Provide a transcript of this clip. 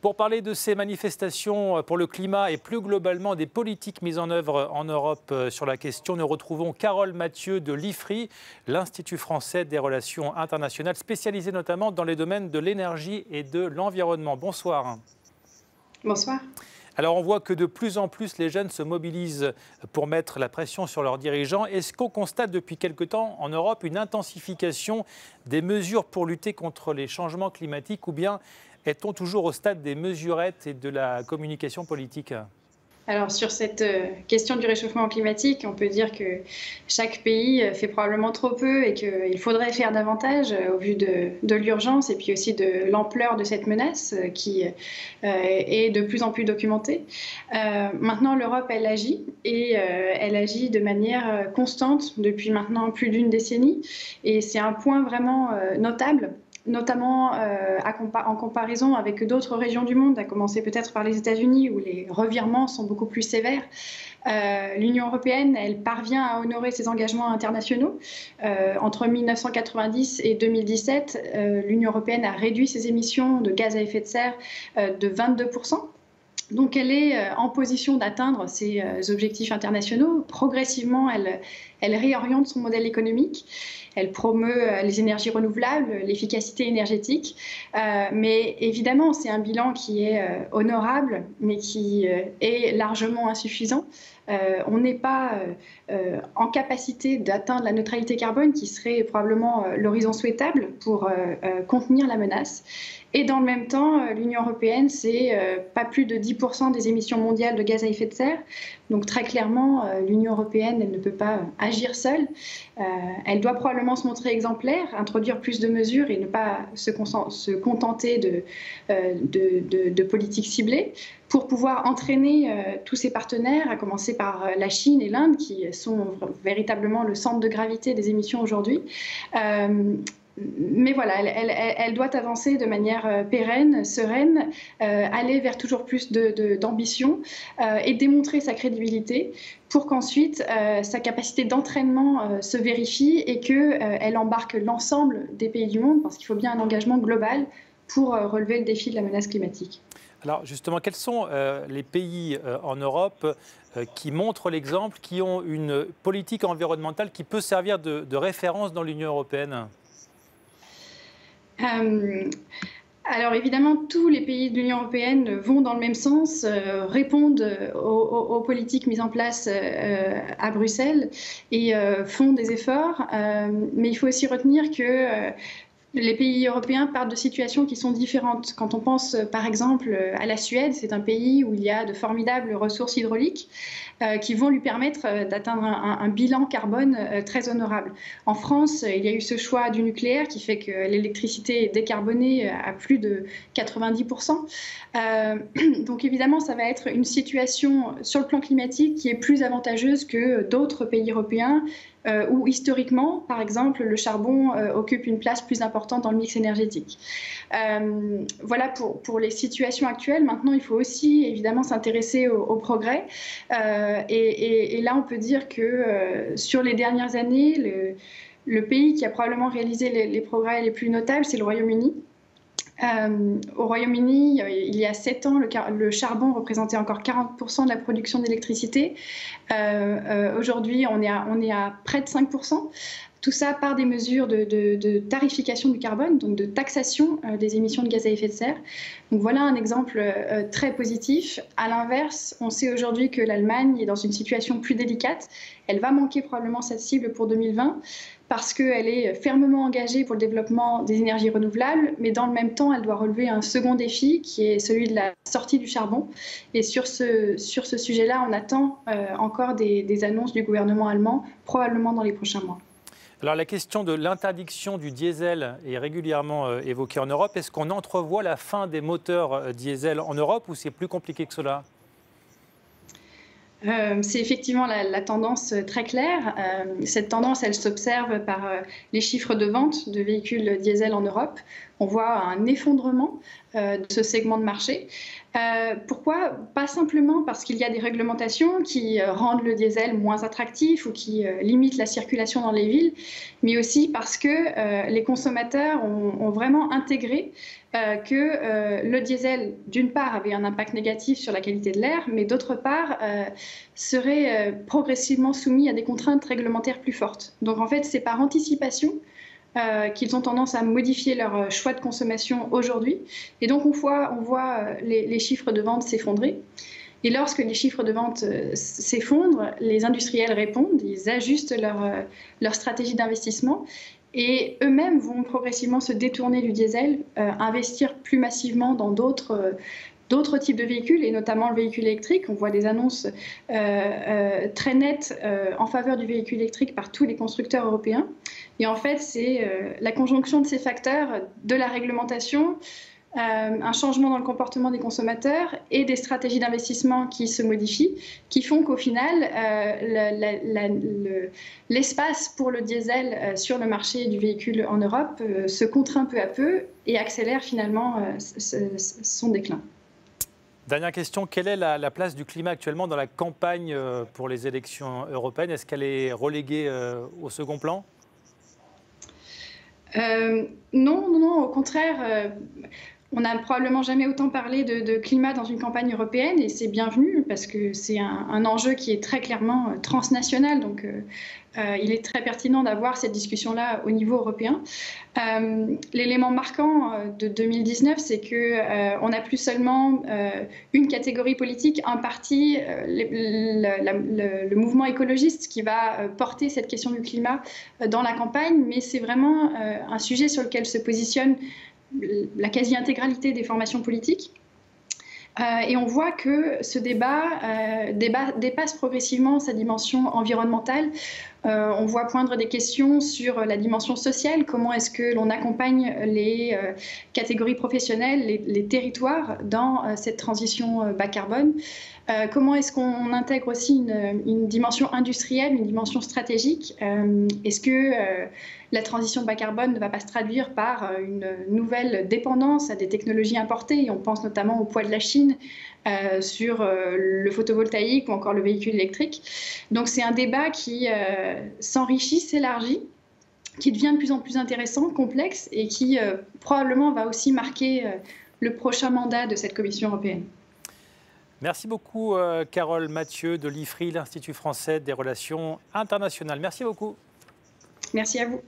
Pour parler de ces manifestations pour le climat et plus globalement des politiques mises en œuvre en Europe sur la question, nous retrouvons Carole Mathieu de l'IFRI, l'Institut français des relations internationales, spécialisé notamment dans les domaines de l'énergie et de l'environnement. Bonsoir. Bonsoir. Alors on voit que de plus en plus les jeunes se mobilisent pour mettre la pression sur leurs dirigeants. Est-ce qu'on constate depuis quelque temps en Europe une intensification des mesures pour lutter contre les changements climatiques ou bien est-on toujours au stade des mesurettes et de la communication politique ? Alors sur cette question du réchauffement climatique, on peut dire que chaque pays fait probablement trop peu et qu'il faudrait faire davantage au vu de l'urgence et puis aussi de l'ampleur de cette menace qui est de plus en plus documentée. Maintenant, l'Europe, elle agit et elle agit de manière constante depuis maintenant plus d'une décennie et c'est un point vraiment notable, notamment en comparaison avec d'autres régions du monde, à commencer peut-être par les États-Unis où les revirements sont beaucoup plus sévères. L'Union européenne, elle parvient à honorer ses engagements internationaux. Entre 1990 et 2017, l'Union européenne a réduit ses émissions de gaz à effet de serre de 22%. Donc elle est en position d'atteindre ses objectifs internationaux. Progressivement, elle réoriente son modèle économique. Elle promeut les énergies renouvelables, l'efficacité énergétique. Mais évidemment, c'est un bilan qui est honorable, mais qui est largement insuffisant. On n'est pas en capacité d'atteindre la neutralité carbone, qui serait probablement l'horizon souhaitable pour contenir la menace. Et dans le même temps, l'Union européenne, c'est pas plus de 10% des émissions mondiales de gaz à effet de serre. Donc très clairement, l'Union européenne, elle ne peut pas agir seule. Elle doit probablement se montrer exemplaire, introduire plus de mesures et ne pas se contenter de politiques ciblées pour pouvoir entraîner tous ses partenaires, à commencer par la Chine et l'Inde, qui sont véritablement le centre de gravité des émissions aujourd'hui. Mais voilà, elle doit avancer de manière pérenne, sereine, aller vers toujours plus d'ambition et démontrer sa crédibilité pour qu'ensuite sa capacité d'entraînement se vérifie et qu'elle embarque l'ensemble des pays du monde, parce qu'il faut bien un engagement global pour relever le défi de la menace climatique. Alors justement, quels sont les pays en Europe qui montrent l'exemple, qui ont une politique environnementale qui peut servir de référence dans l'Union européenne ? Alors évidemment, tous les pays de l'Union européenne vont dans le même sens, répondent aux politiques mises en place à Bruxelles et font des efforts. Mais il faut aussi retenir que les pays européens partent de situations qui sont différentes. Quand on pense par exemple à la Suède, c'est un pays où il y a de formidables ressources hydrauliques qui vont lui permettre d'atteindre un bilan carbone très honorable. En France, il y a eu ce choix du nucléaire qui fait que l'électricité est décarbonée à plus de 90%. Donc évidemment, ça va être une situation sur le plan climatique qui est plus avantageuse que d'autres pays européens où historiquement, par exemple, le charbon occupe une place plus importante dans le mix énergétique. Voilà pour les situations actuelles. Maintenant, il faut aussi évidemment s'intéresser au progrès. Et là, on peut dire que sur les dernières années, le pays qui a probablement réalisé les progrès les plus notables, c'est le Royaume-Uni. Au Royaume-Uni, il y a 7 ans, le charbon représentait encore 40% de la production d'électricité. Aujourd'hui, on est à près de 5%. Tout ça par des mesures de tarification du carbone, donc de taxation des émissions de gaz à effet de serre. Donc voilà un exemple très positif. À l'inverse, on sait aujourd'hui que l'Allemagne est dans une situation plus délicate. Elle va manquer probablement cette cible pour 2020 parce qu'elle est fermement engagée pour le développement des énergies renouvelables, mais dans le même temps, elle doit relever un second défi qui est celui de la sortie du charbon. Et sur ce sujet-là, on attend encore des annonces du gouvernement allemand, probablement dans les prochains mois. Alors la question de l'interdiction du diesel est régulièrement évoquée en Europe. Est-ce qu'on entrevoit la fin des moteurs diesel en Europe ou c'est plus compliqué que cela ? C'est effectivement la tendance très claire. Cette tendance, elle s'observe par les chiffres de vente de véhicules diesel en Europe, On voit un effondrement de ce segment de marché. Pourquoi? Pas simplement parce qu'il y a des réglementations qui rendent le diesel moins attractif ou qui limitent la circulation dans les villes, mais aussi parce que les consommateurs ont vraiment intégré que le diesel, d'une part, avait un impact négatif sur la qualité de l'air, mais d'autre part, serait progressivement soumis à des contraintes réglementaires plus fortes. Donc en fait, c'est par anticipation qu'ils ont tendance à modifier leur choix de consommation aujourd'hui. Et donc on voit les chiffres de vente s'effondrer. Et lorsque les chiffres de vente s'effondrent, les industriels répondent, ils ajustent leur stratégie d'investissement. Et eux-mêmes vont progressivement se détourner du diesel, investir plus massivement dans d'autres types de véhicules, et notamment le véhicule électrique. On voit des annonces très nettes en faveur du véhicule électrique par tous les constructeurs européens. Et en fait, c'est la conjonction de ces facteurs, de la réglementation, un changement dans le comportement des consommateurs et des stratégies d'investissement qui se modifient, qui font qu'au final, l'espace pour le diesel sur le marché du véhicule en Europe se contraint peu à peu et accélère finalement son déclin. Dernière question, quelle est la place du climat actuellement dans la campagne pour les élections européennes? Est-ce qu'elle est reléguée au second plan? Non, au contraire. On n'a probablement jamais autant parlé de climat dans une campagne européenne, et c'est bienvenu parce que c'est un enjeu qui est très clairement transnational. Donc il est très pertinent d'avoir cette discussion-là au niveau européen. L'élément marquant de 2019, c'est qu'on n'a plus seulement une catégorie politique, un parti, le mouvement écologiste qui va porter cette question du climat dans la campagne, mais c'est vraiment un sujet sur lequel se positionne la quasi-intégralité des formations politiques. Et on voit que ce débat dépasse progressivement sa dimension environnementale. On voit poindre des questions sur la dimension sociale, comment est-ce que l'on accompagne les catégories professionnelles, les territoires dans cette transition bas carbone. Comment est-ce qu'on intègre aussi une dimension industrielle, une dimension stratégique? Est-ce que la transition bas carbone ne va pas se traduire par une nouvelle dépendance à des technologies importées? Et on pense notamment au poids de la Chine sur le photovoltaïque ou encore le véhicule électrique. Donc c'est un débat qui s'enrichit, s'élargit, qui devient de plus en plus intéressant, complexe, et qui probablement va aussi marquer le prochain mandat de cette Commission européenne. Merci beaucoup Carole Mathieu de l'IFRI, l'Institut français des relations internationales. Merci beaucoup. Merci à vous.